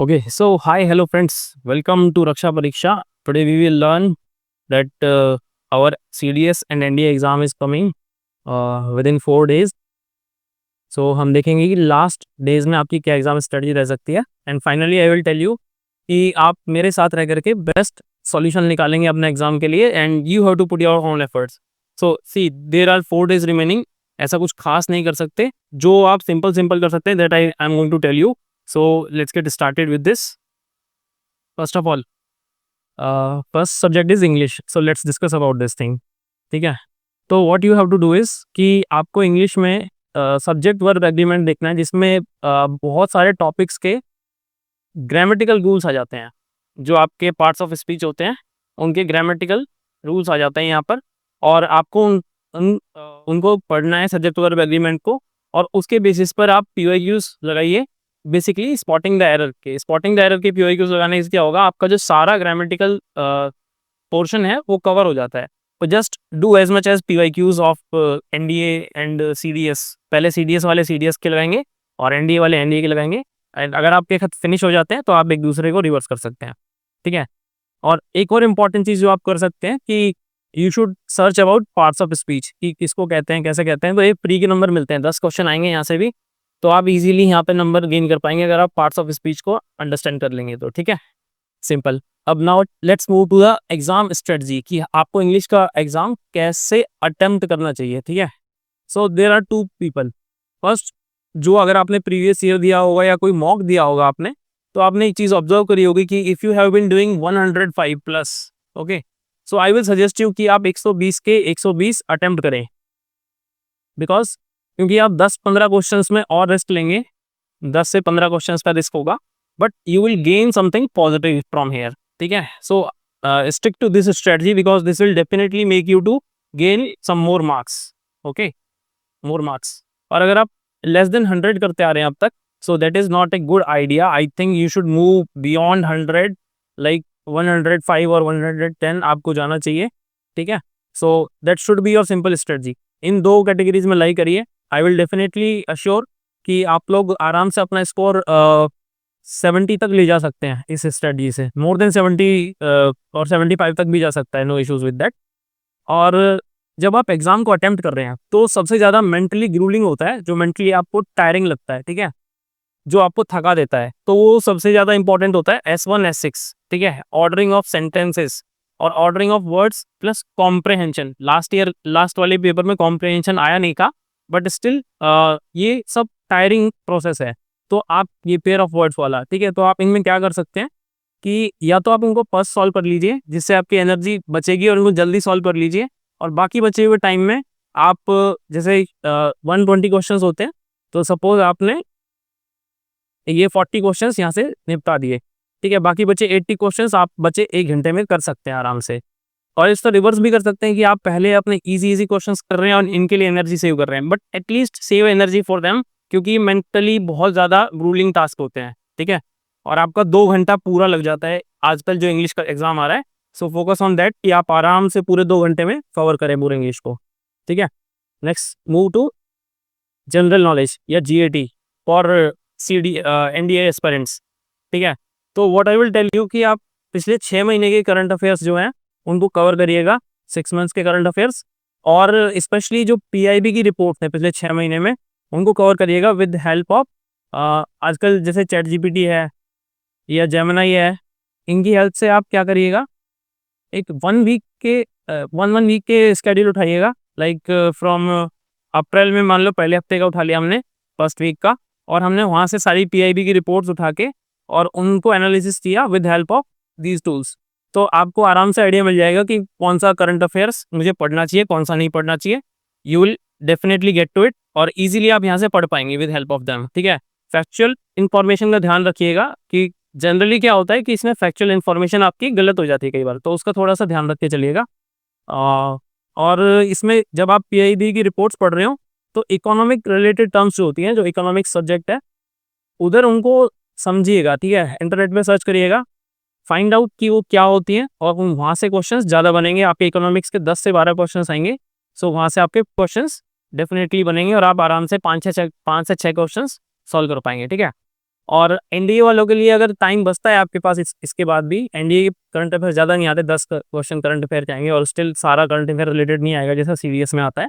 Okay, so hi, hello friends. Welcome to Raksha Pariksha. Today we will learn that our CDS and NDA exam is coming within 4 days. So हम देखेंगे कि last days में आपकी क्या exam strategy रह सकती है and finally I will tell you कि आप मेरे साथ रह करके बेस्ट सॉल्यूशन निकालेंगे अपने एग्जाम के लिए and you have to put your own efforts. So see there are 4 days remaining. ऐसा कुछ खास नहीं कर सकते. जो आप सिंपल सिंपल कर सकते हैं that I am going to tell you. So let's get started with this. First of all, first subject is English. So let's discuss about this thing. ठीक है. तो what you have to do is कि आपको English में subject verb agreement देखना है जिसमें बहुत सारे टॉपिक्स के ग्रामेटिकल रूल्स आ जाते हैं. जो आपके पार्ट्स ऑफ स्पीच होते हैं उनके ग्रामेटिकल रूल्स आ जाते हैं यहाँ पर और आपको उनको पढ़ना है सब्जेक्ट वर्ब एग्रीमेंट को और उसके बेसिस पर आप PYQs लगाइए. बेसिकली स्पॉटिंग द एरर के PYQs लगाने से क्या होगा, आपका जो सारा ग्रामेटिकल पोर्शन है वो कवर हो जाता है. तो just do as much as PYQs of NDA and CDS. पहले CDS वाले CDS के लगाएंगे और NDA वाले NDA के लगाएंगे एंड अगर आपके खत फिनिश हो जाते हैं तो आप एक दूसरे को रिवर्स कर सकते हैं. ठीक है. और एक और इम्पॉर्टेंट चीज़ जो आप कर सकते हैं कि you should search about parts of speech कि किसको कहते हैं, कैसे कहते हैं. तो ये फ्री के नंबर मिलते हैं, 10 क्वेश्चन आएंगे यहाँ से भी. तो आप इजीली यहाँ पे नंबर गेन कर पाएंगे अगर आप पार्ट्स ऑफ स्पीच को अंडरस्टैंड कर लेंगे तो. ठीक है, सिंपल. अब now let's move to the exam strategy कि आपको इंग्लिश का एग्जाम कैसे अटेम्प्ट करना चाहिए. ठीक है. So there are two people. First, जो अगर आपने प्रीवियस ईयर दिया होगा या कोई मॉक दिया होगा आपने, तो आपने एक चीज़ ऑब्जर्व करी होगी कि if you have been doing 105 plus, okay, so I will suggest you कि आप 120 के 120 अटेम्प्ट करें. बिकॉज क्योंकि आप 10-15 क्वेश्चंस में और रिस्क लेंगे, 10 से 15 क्वेश्चंस का रिस्क होगा, but you will gain something positive from here. ठीक है. So stick to this strategy because this will definitely make you to gain some more marks. Okay, more marks. और अगर आप लेस देन 100 करते आ रहे हैं अब तक, so that is not a good idea. I think you should move beyond 100, like 105 और 110 आपको जाना चाहिए. ठीक है. So that should be your simple strategy. इन दो कैटेगरीज में लाई करिए. आई विल डेफिनेटली अश्योर कि आप लोग आराम से अपना स्कोर 70 तक ले जा सकते हैं इस स्ट्रेटजी से. मोर देन 70 और 75 तक भी जा सकता है. No issues with that. और जब आप एग्जाम को अटेम्प्ट कर रहे हैं तो सबसे ज़्यादा मेंटली ग्रूलिंग होता है, जो मेंटली आपको टायरिंग लगता है. ठीक है, जो आपको थका देता है, तो वो सबसे ज़्यादा इंपॉर्टेंट होता है S1 S6. ठीक है, ऑर्डरिंग ऑफ सेंटेंसेस और ordering of words plus comprehension. Last वाले पेपर में कॉम्प्रहेंशन आया नहीं था, बट स्टिल ये सब टायरिंग प्रोसेस है. तो आप ये पेयर ऑफ वर्ड्स वाला, ठीक है, तो आप इनमें क्या कर सकते हैं कि या तो आप उनको फर्स्ट सॉल्व कर लीजिए जिससे आपकी एनर्जी बचेगी और उनको जल्दी सॉल्व कर लीजिए. और बाकी बचे हुए टाइम में आप जैसे 120 क्वेश्चंस होते हैं, तो सपोज आपने ये 40 क्वेश्चंस यहाँ से निपटा दिए. ठीक है, बाकी बचे 80 क्वेश्चंस आप बचे 1 घंटे में कर सकते हैं आराम से. और इसका रिवर्स भी कर सकते हैं कि आप पहले अपने इजी क्वेश्चंस कर रहे हैं और इनके लिए एनर्जी सेव कर रहे हैं, but at least save energy for them, क्योंकि मेंटली बहुत ज़्यादा रूलिंग टास्क होते हैं. ठीक है, और आपका 2 घंटा पूरा लग जाता है आजकल जो इंग्लिश का एग्जाम आ रहा है. सो फोकस ऑन दैट कि आप आराम से पूरे 2 घंटे में कवर करें पूरे इंग्लिश को. ठीक है. Next move to general knowledge या GAT फॉर NDA एस्पिरेंट्स. ठीक है, तो what I will tell you कि आप पिछले 6 महीने के करंट अफेयर्स जो हैं उनको कवर करिएगा, 6 मंथ्स के करंट अफेयर्स. और स्पेशली जो PIB की रिपोर्ट है पिछले 6 महीने में उनको कवर करिएगा विद हेल्प ऑफ आजकल जैसे ChatGPT है या जेमिनी है. इनकी हेल्प से आप क्या करिएगा, एक 1 वीक के स्केड्यूल उठाइएगा. लाइक फ्रॉम अप्रैल में मान लो पहले हफ्ते का उठा लिया हमने, फर्स्ट वीक का, और हमने वहाँ से सारी PIB की रिपोर्ट्स उठा के और उनको एनालिसिस किया with help of these tools. तो आपको आराम से आइडिया मिल जाएगा कि कौन सा करंट अफेयर्स मुझे पढ़ना चाहिए, कौन सा नहीं पढ़ना चाहिए. You will definitely get to it और इजीली आप यहाँ से पढ़ पाएंगे विद हेल्प ऑफ देम. ठीक है. फैक्चुअल इन्फॉर्मेशन का ध्यान रखिएगा कि जनरली क्या होता है कि इसमें फैक्चुअल इन्फॉर्मेशन आपकी गलत हो जाती है कई बार, तो उसका थोड़ा सा ध्यान रख के चलिएगा. और इसमें जब आप PIB की रिपोर्ट्स पढ़ रहे हो तो इकोनॉमिक रिलेटेड टर्म्स जो होती हैं, जो इकोनॉमिक सब्जेक्ट है, उधर उनको समझिएगा. ठीक है, इंटरनेट पे सर्च करिएगा, फाइंड आउट कि वो क्या होती हैं, और वहाँ से क्वेश्चंस ज़्यादा बनेंगे. आपके इकोनॉमिक्स के 10 से 12 क्वेश्चंस आएंगे. सो वहाँ से आपके क्वेश्चंस डेफिनेटली बनेंगे और आप आराम से 5 से 6 क्वेश्चंस सॉल्व कर पाएंगे. ठीक है. और एनडीए वालों के लिए अगर टाइम बचता है आपके पास इसके बाद भी, एनडीए करंट अफेयर ज़्यादा नहीं आते, 10 क्वेश्चन करंट अफेयर के आएंगे और स्टिल सारा करंट अफेयर रिलेटेड नहीं आएगा जैसा सीरीएस में आता है।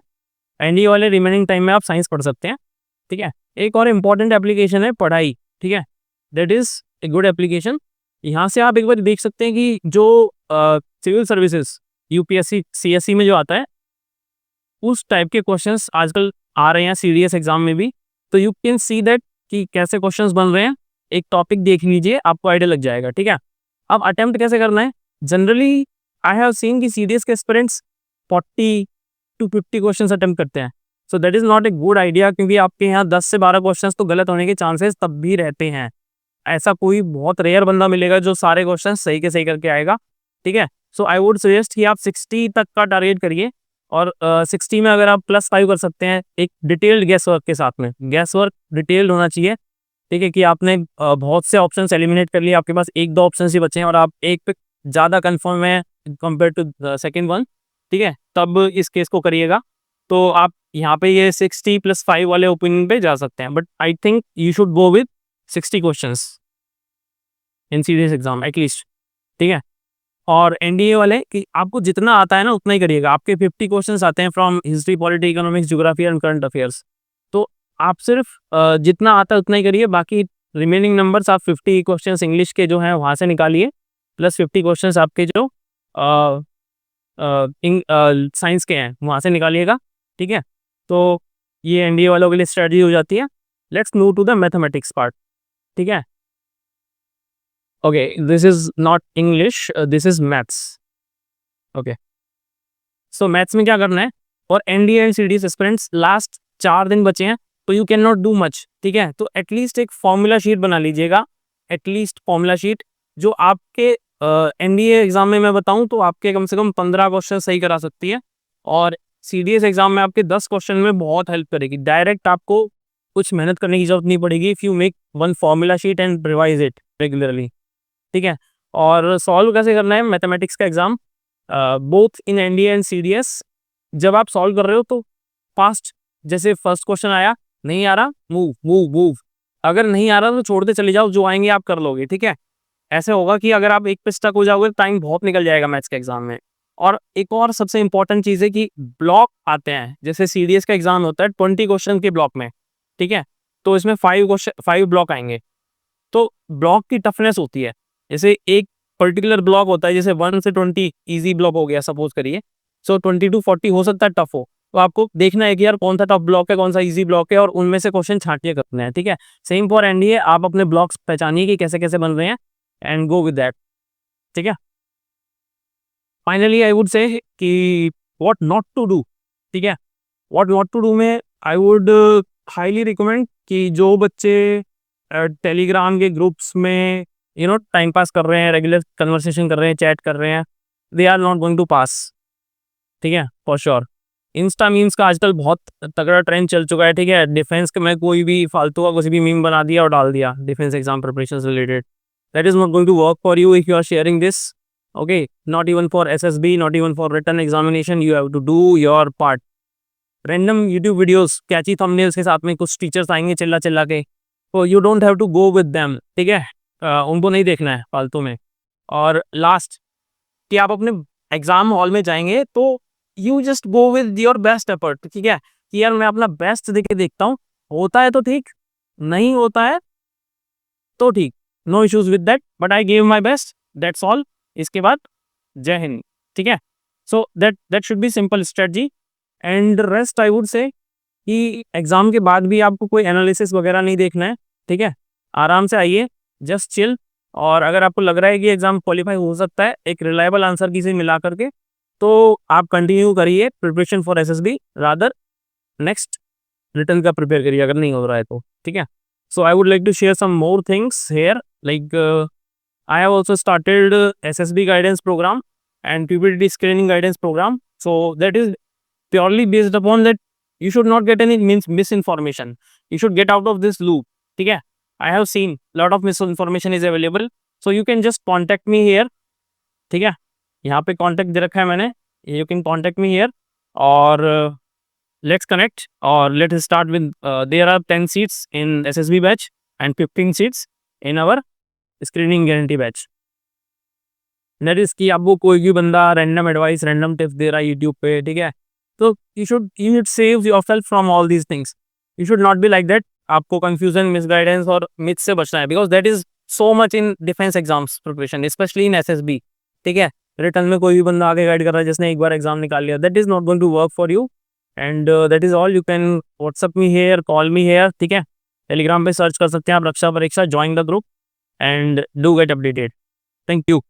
एनडीए वाले रिमेनिंग टाइम में आप साइंस पढ़ सकते हैं, ठीक है। एक और इम्पॉर्टेंट एप्लीकेशन है पढ़ाई, ठीक है, that is a good application. यहाँ से आप एक बार देख सकते हैं कि जो सिविल सर्विसेज यूपीएससी सीएससी में जो आता है उस टाइप के क्वेश्चंस आजकल आ रहे हैं सीडीएस एग्जाम में भी। तो यू कैन सी दैट कि कैसे क्वेश्चंस बन रहे हैं, एक टॉपिक देख लीजिए आपको आइडिया लग जाएगा, ठीक है। अब अटेम्प्ट कैसे करना है, जनरली आई हैव सीन कि सीडीएस के एस्पिरेंट्स 40 to 50 क्वेश्चंस अटेम्प्ट करते हैं। सो that is not a good idea, क्योंकि आपके यहाँ 10 से 12 क्वेश्चंस तो गलत होने के चांसेस तब भी रहते हैं। ऐसा कोई बहुत रेयर बंदा मिलेगा जो सारे क्वेश्चन सही के सही करके आएगा, ठीक है। सो आई वुड सजेस्ट कि आप 60 तक का टारगेट करिए, और 60 में अगर आप +5 कर सकते हैं एक डिटेल्ड गैस वर्क के साथ में, गैस वर्क डिटेल्ड होना चाहिए, ठीक है, कि आपने बहुत से ऑप्शंस एलिमिनेट कर लिए, आपके पास 1-2 ऑप्शंस ही बचे हैं और आप एक पे ज़्यादा कन्फर्म है कंपेयर टू सेकेंड वन, ठीक है, तब इस केस को करिएगा। तो आप यहाँ पे ये 60 +5 वाले ओपिनियन पे जा सकते हैं, but I think you should go with 60 questions in serious exam at least, ठीक है। और एनडीए वाले कि आपको जितना आता है ना उतना ही करिएगा। आपके 50 क्वेश्चंस आते हैं from history, polity, economics, geography and current affairs, तो आप सिर्फ जितना आता है उतना ही करिए, बाकी रिमेनिंग नंबर्स आप 50 क्वेश्चंस इंग्लिश के जो हैं वहाँ से निकालिए, +50 क्वेश्चंस आपके जो साइंस के हैं वहाँ से निकालिएगा, ठीक है। तो ये एनडीए वालों के लिए स्ट्रेटजी हो जाती है। Let's move to the mathematics part, ठीक है। Okay, this is not English, this is maths, okay. So maths में क्या करना है, और NDA and CDS aspirants last 4 दिन बचे हैं, तो you can not do much, ठीक है। तो एटलीस्ट एक फॉर्मूला शीट बना लीजिएगा, एटलीस्ट फॉर्मूला शीट जो आपके एनडीए एग्जाम में मैं बताऊं तो आपके कम से कम 15 क्वेश्चन सही करा सकती है, और सीडीएस एग्जाम में आपके 10 क्वेश्चन में बहुत हेल्प करेगी। डायरेक्ट आपको कुछ मेहनत करने की जरूरत नहीं पड़ेगी if you make one formula sheet and revise it regularly, ठीक है। और सॉल्व कैसे करना है मैथमेटिक्स का exam both in NDA and CDS, जब आप सॉल्व कर रहे हो तो फास्ट, जैसे फर्स्ट क्वेश्चन आया, नहीं आ रहा मूव मूव मूव, अगर नहीं आ रहा तो छोड़ते चले जाओ, जो आएंगे आप कर लोगे, ठीक है। ऐसे होगा कि अगर आप एक पे स्टक हो जाओगे टाइम बहुत निकल जाएगा मैथ्स के एग्जाम में। और एक और सबसे इंपॉर्टेंट चीज़ है कि ब्लॉक आते हैं, जैसे सीडीएस का एग्जाम होता है 20 क्वेश्चन के ब्लॉक में, ठीक है, तो इसमें 5 ब्लॉक आएंगे, तो ब्लॉक की टफनेस होती है। जैसे एक पर्टिकुलर ब्लॉक होता है, जैसे 1 से 20 इजी ब्लॉक हो गया सपोज करिए, सो 20 to 40 हो सकता है टफ हो, तो आपको देखना है कि यार कौन सा टफ ब्लॉक है, कौन सा इजी ब्लॉक है, और उनमें से क्वेश्चन छांटिए करने हैं, ठीक है। सेम फॉर एनडीए, आप अपने ब्लॉक्स पहचानिए कि कैसे कैसे बन रहे हैं एंड गो विद दैट, ठीक है। फाइनली आई वुड से कि व्हाट नॉट टू डू, ठीक है। व्हाट नॉट टू डू में आई वुड हाईली रिकमेंड कि जो बच्चे टेलीग्राम के ग्रुप्स में टाइम पास कर रहे हैं, रेगुलर कन्वर्सेशन कर रहे हैं, चैट कर रहे हैं, they are not going to pass, ठीक है, फॉर श्योर। इंस्टा मीम्स का आजकल बहुत तगड़ा ट्रेंड चल चुका है, ठीक है। डिफेंस में कोई भी फालतू का कुछ भी मीम बना दिया और डाल दिया defence exam preparation related, that is not going to work for you if you are sharing this, okay. Not even for SSB, not even for written examination, you have to do your part. Random YouTube videos catchy thumbnails के साथ में कुछ teachers आएंगे चिल्ला चिल्ला के, तो you don't have to go with them, ठीक है। उनको नहीं देखना है फालतू में। और लास्ट कि आप अपने एग्जाम हॉल में जाएंगे तो you just go with your best effort, ठीक है, कि यार मैं अपना बेस्ट देके देखता हूँ, होता है तो ठीक, नहीं होता है तो ठीक, no issues with that, but I give my best, that's all. इसके बाद जय हिंद, ठीक है। So that should be simple strategy, and rest I would say कि एग्जाम के बाद भी आपको कोई एनालिसिस वगैरह नहीं देखना है, ठीक है। आराम से आइए, जस्ट चिल, और अगर आपको लग रहा है कि एग्जाम क्वालिफाई हो सकता है एक रिलायबल आंसर की से मिला करके, तो आप कंटिन्यू करिए preparation for SSB, rather next return का प्रिपेयर करिए अगर नहीं हो रहा है तो, ठीक है। So I would like to share some more things here, like I have also started SSB guidance programme and PPT screening guidance programme, so that is purely based upon that you should not get any misinformation, you should get out of this loop, ठीक है। I have seen lot of misinformation is available, so you can just contact me here, ठीक है। यहाँ पे contact दे रखा है मैंने, you can contact me here, और let's connect और let's start with there are 10 seats in SSB batch, and 15 seats in our screening guarantee batch. That is कि आपको कोई भी बंदा रैंडम एडवाइस रैंडम टिप्स दे रहा है यूट्यूब पे, ठीक है, तो you should save yourself from all these things. You should not be like that. आपको कंफ्यूजन, मिसगाइडेंस और मिथ से बचना है, because that is so much in defence exams preparation, specially in SSB. ठीक है, रिटर्न में कोई भी बंदा आगे गाइड कर रहा है जिसने एक बार एग्जाम निकाल लिया, that is not going to work for you. And that is all. You can WhatsApp me here, call me here. ठीक है, टेलीग्राम पे सर्च कर सकते हैं आप रक्षा परीक्षा. Join the group and do get updated. Thank you.